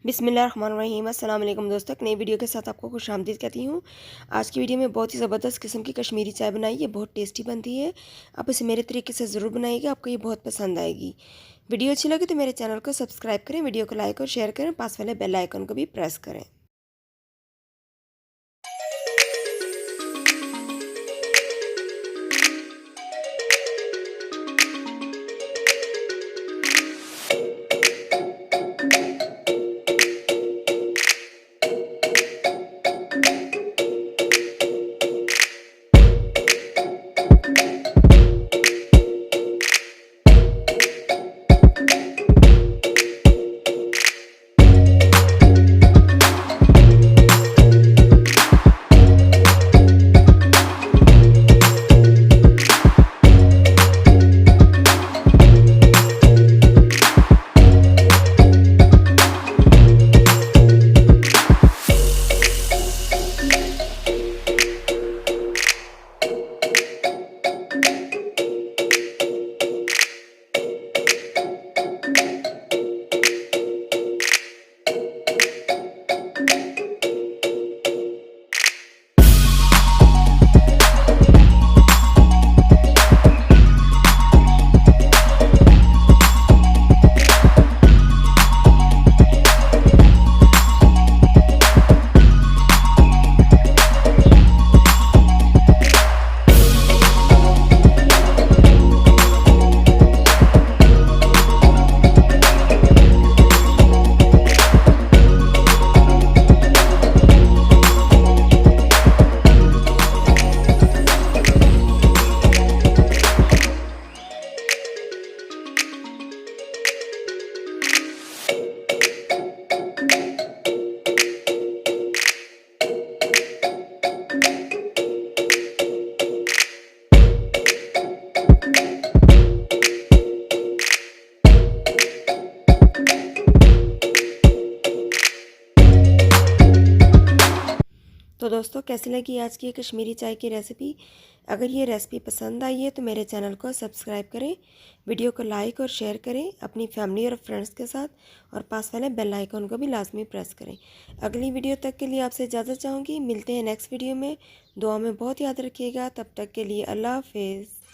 बिस्मिल्लाहिर्रहमानिर्रहीम। अस्सलाम वालेकुम दोस्तों, एक नई वीडियो के साथ आपको खुशामदीद कहती हूँ। आज की वीडियो में बहुत ही ज़बरदस्त किस्म की कश्मीरी चाय बनाई है, बहुत टेस्टी बनती है। आप इसे मेरे तरीके से ज़रूर बनाइएगा, आपको ये बहुत पसंद आएगी। वीडियो अच्छी लगे तो मेरे चैनल को सब्सक्राइब करें, वीडियो को लाइक और शेयर करें, पास वाले बेल आइकन को भी प्रेस करें। तो दोस्तों, कैसी लगी आज की कश्मीरी चाय की रेसिपी? अगर ये रेसिपी पसंद आई है तो मेरे चैनल को सब्सक्राइब करें, वीडियो को लाइक और शेयर करें अपनी फैमिली और फ्रेंड्स के साथ, और पास वाले बेल आइकन को भी लाजमी प्रेस करें। अगली वीडियो तक के लिए आपसे इजाज़त चाहूँगी। मिलते हैं नेक्स्ट वीडियो में। दुआ में बहुत याद रखिएगा। तब तक के लिए अल्लाह हाफिज़।